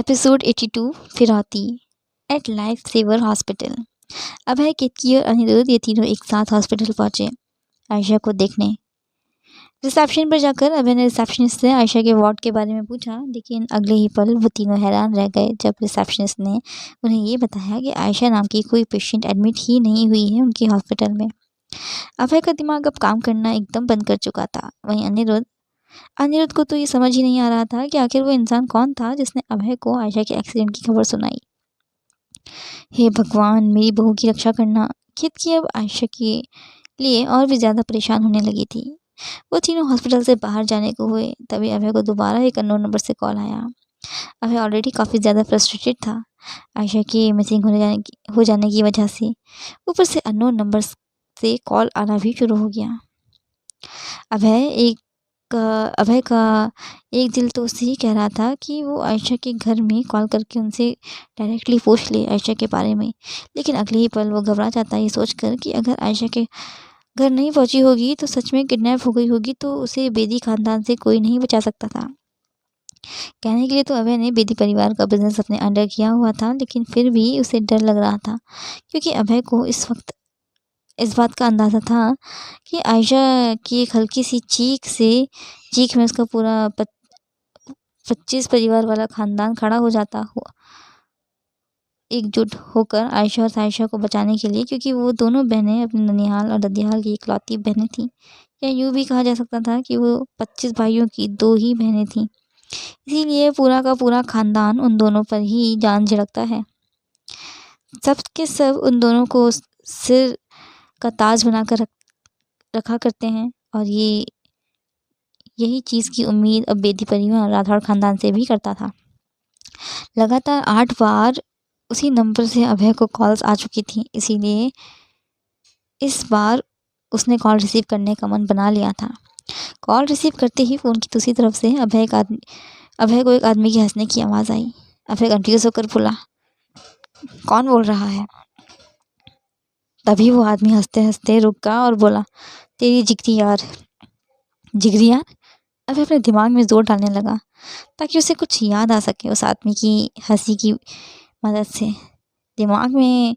Episode 82 फिरौती at life saver hospital. अभय, केतकी और अनिरुद्ध ये तीनों एक साथ हॉस्पिटल पहुंचे आयशा को देखने। रिसेप्शन पर जाकर अभय ने रिसेप्शनिस्ट से आयशा के वार्ड के बारे में पूछा, लेकिन अगले ही पल वो तीनों हैरान रह गए जब रिसेप्शनिस्ट ने उन्हें ये बताया कि आयशा नाम की कोई पेशेंट एडमिट ही नहीं हुई है उनके हॉस्पिटल में। अभय का दिमाग अब काम करना एकदम बंद कर चुका था। वहीं अनिरुद्ध अनिरुद्ध को तो ये समझ ही नहीं आ रहा था कि आखिर वो इंसान कौन था जिसने अभय को आयशा के एक्सीडेंट की खबर सुनाई। हे भगवान, मेरी बहू की रक्षा करना। केतकी अब आयशा के लिए और भी ज़्यादा परेशान होने लगी थी। वो तीनों हॉस्पिटल से बाहर जाने को हुए, तभी अभय को दोबारा एक अननोन नंबर से कॉल आया। अभय ऑलरेडी काफ़ी ज़्यादा फ्रस्ट्रेटेड था आयशा की मिसिंग हो जाने की वजह से। ऊपर से अननोन नंबर से कॉल आना भी शुरू हो गया। अभय का एक दिल तो उससे ही कह रहा था कि वो आयशा के घर में कॉल करके उनसे डायरेक्टली पूछ ले आयशा के बारे में, लेकिन अगले ही पल वो घबरा जाता ये सोचकर कि अगर आयशा के घर नहीं पहुंची होगी तो सच में किडनैप हो गई होगी तो उसे बेदी खानदान से कोई नहीं बचा सकता था। कहने के लिए तो अभय ने बेदी परिवार का बिजनेस अपने अंडर किया हुआ था, लेकिन फिर भी उसे डर लग रहा था, क्योंकि अभय को इस वक्त इस बात का अंदाज़ा था कि आयशा की एक हल्की सी चीख में उसका पूरा 25 परिवार वाला ख़ानदान खड़ा हो जाता हुआ एकजुट होकर आयशा और सायशा को बचाने के लिए, क्योंकि वो दोनों बहनें अपने ननिहाल और ददियाल की इकलौती बहनें थीं। या यूँ भी कहा जा सकता था कि वो 25 भाइयों की 2 ही बहनें थीं। इसीलिए पूरा का पूरा ख़ानदान उन दोनों पर ही जान झिड़कता है। सब के सब उन दोनों को सिर का ताज बनाकर रखा करते हैं, और यही चीज़ की उम्मीद अब बेदी परिवार राठौड़ ख़ानदान से भी करता था। लगातार 8 बार उसी नंबर से अभय को कॉल्स आ चुकी थी, इसीलिए इस बार उसने कॉल रिसीव करने का मन बना लिया था। कॉल रिसीव करते ही फ़ोन की दूसरी तरफ से अभय को एक आदमी की हंसने की आवाज़ आई। अभय कंफ्यूज होकर बोला, कौन बोल रहा है? तभी वो आदमी हंसते हंसते रुक गया और बोला, तेरी जिगरी यार। जिगरी यार? अभय अपने दिमाग में जोर डालने लगा ताकि उसे कुछ याद आ सके उस आदमी की हंसी की मदद से। दिमाग में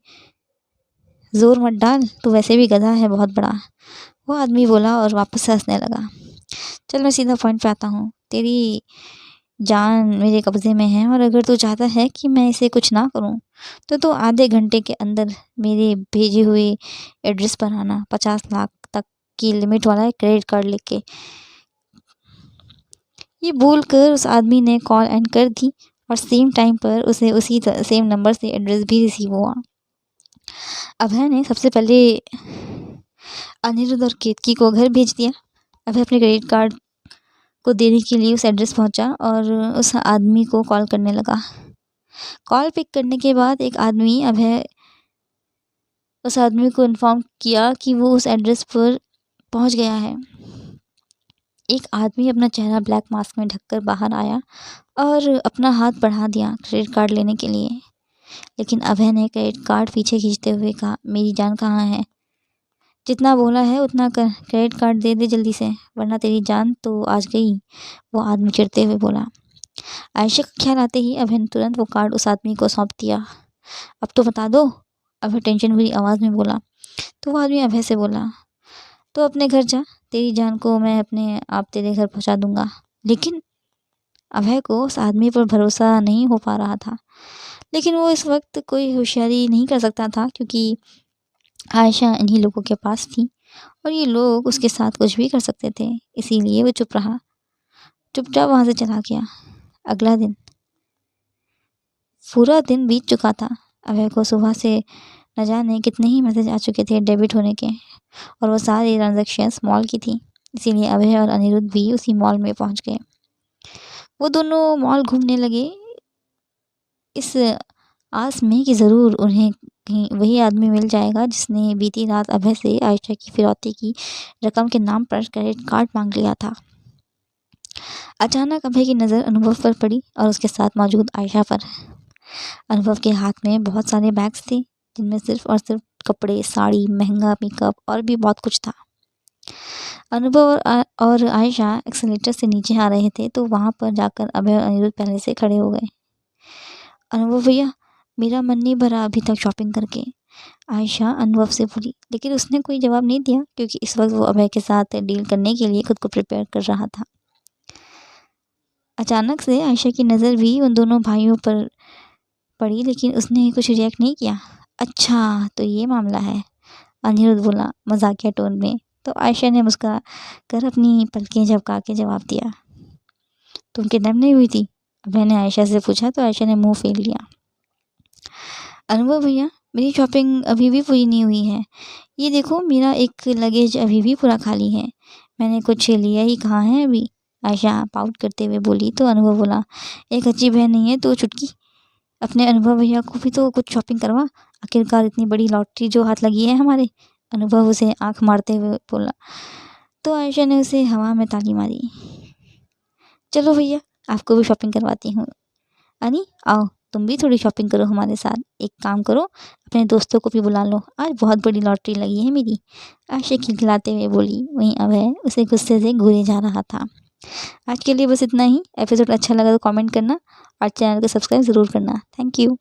जोर मत डाल, तू वैसे भी गधा है बहुत बड़ा, वो आदमी बोला और वापस से हंसने लगा। चल मैं सीधा पॉइंट पे आता हूँ। तेरी जान मेरे कब्ज़े में है, और अगर तू चाहता है कि मैं इसे कुछ ना करूँ तो तू आधे घंटे के अंदर मेरे भेजे हुए एड्रेस पर आना। 50 लाख तक की लिमिट वाला क्रेडिट कार्ड लेके। ये बोलकर उस आदमी ने कॉल एंड कर दी, और सेम टाइम पर उसे उसी सेम नंबर से एड्रेस भी रिसीव हुआ। अभय ने सबसे पहले अनिरुद्ध और केतकी को घर भेज दिया। अभय अपने क्रेडिट कार्ड को देने के लिए उस एड्रेस पहुंचा और उस आदमी को कॉल करने लगा। कॉल पिक करने के बाद उस आदमी को इन्फॉर्म किया कि वो उस एड्रेस पर पहुंच गया है। एक आदमी अपना चेहरा ब्लैक मास्क में ढककर बाहर आया और अपना हाथ बढ़ा दिया क्रेडिट कार्ड लेने के लिए, लेकिन अभय ने क्रेडिट कार्ड पीछे खींचते हुए कहा, मेरी जान कहाँ है? जितना बोला है उतना कर, क्रेडिट कार्ड दे दे जल्दी से, वरना तेरी जान तो आज गई, वो आदमी चिढ़ते हुए बोला। आयशा का ख्याल आते ही अभय ने तुरंत वो कार्ड उस आदमी को सौंप दिया। अब तो बता दो, अभय टेंशन भरी आवाज़ में बोला। तो वो आदमी अभय से बोला, तो अपने घर जा, तेरी जान को मैं अपने आप तेरे घर पहुंचा दूंगा। लेकिन अभय को उस आदमी पर भरोसा नहीं हो पा रहा था, लेकिन वो इस वक्त कोई होशियारी नहीं कर सकता था, क्योंकि आयशा इन्हीं लोगों के पास थी और ये लोग उसके साथ कुछ भी कर सकते थे। इसीलिए वो चुपचाप वहाँ से चला गया। अगला दिन पूरा दिन बीत चुका था। अभय को सुबह से न जाने कितने ही मैसेज आ चुके थे डेबिट होने के, और वो सारी ट्रांजेक्शन्स मॉल की थी। इसीलिए अभय और अनिरुद्ध भी उसी मॉल में पहुंच गए। वो दोनों मॉल घूमने लगे, इस आस में कि ज़रूर उन्हें कहीं वही आदमी मिल जाएगा जिसने बीती रात अभय से आयशा की फिरौती की रकम के नाम पर क्रेडिट कार्ड मांग लिया था। अचानक अभय की नज़र अनुभव पर पड़ी और उसके साथ मौजूद आयशा पर। अनुभव के हाथ में बहुत सारे बैग्स थे, जिनमें सिर्फ और सिर्फ कपड़े, साड़ी, महंगा मेकअप और भी बहुत कुछ था। अनुभव और आयशा एक्सीलेटर से नीचे आ रहे थे, तो वहाँ पर जाकर अभय और अनिरुद्ध पहले से खड़े हो गए। अनुभव भैया, मेरा मन नहीं भरा अभी तक शॉपिंग करके। आयशा अनुभव से बोली, लेकिन उसने कोई जवाब नहीं दिया क्योंकि इस वक्त वो अभय के साथ डील करने के लिए खुद को प्रिपेयर कर रहा था। अचानक से आयशा की नज़र भी उन दोनों भाइयों पर पड़ी, लेकिन उसने कुछ रिएक्ट नहीं किया। अच्छा, तो ये मामला है, अनिरुद्ध बोला मजाकिया टोन में। तो आयशा ने मुस्कुरा कर अपनी पलकें झपका के जवाब दिया। तुम किडनैप नहीं हुई थी? अभय ने आयशा से पूछा तो आयशा ने मुंह फेर लिया। अनुभव भैया, मेरी शॉपिंग अभी भी पूरी नहीं हुई है। ये देखो, मेरा एक लगेज अभी भी पूरा खाली है। मैंने कुछ लिया ही कहाँ है अभी, आयशा पाउट करते हुए बोली। तो अनुभव बोला, एक अच्छी बहन नहीं है तो चुटकी, अपने अनुभव भैया को भी तो कुछ शॉपिंग करवा, आखिरकार इतनी बड़ी लॉटरी जो हाथ लगी है हमारे। अनुभव उसे आंख मारते हुए बोला। तो आयशा ने उसे हवा में ताली मारी। चलो भैया, आपको भी शॉपिंग करवाती हूँ। अनी आओ, तुम भी थोड़ी शॉपिंग करो हमारे साथ। एक काम करो, अपने दोस्तों को भी बुला लो, आज बहुत बड़ी लॉटरी लगी है मेरी, आयशा खिलखिलाते हुए बोली। वहीं अभय उसे गुस्से से घूरे जा रहा था। आज के लिए बस इतना ही। एपिसोड अच्छा लगा तो कमेंट करना और चैनल को सब्सक्राइब ज़रूर करना। Thank you.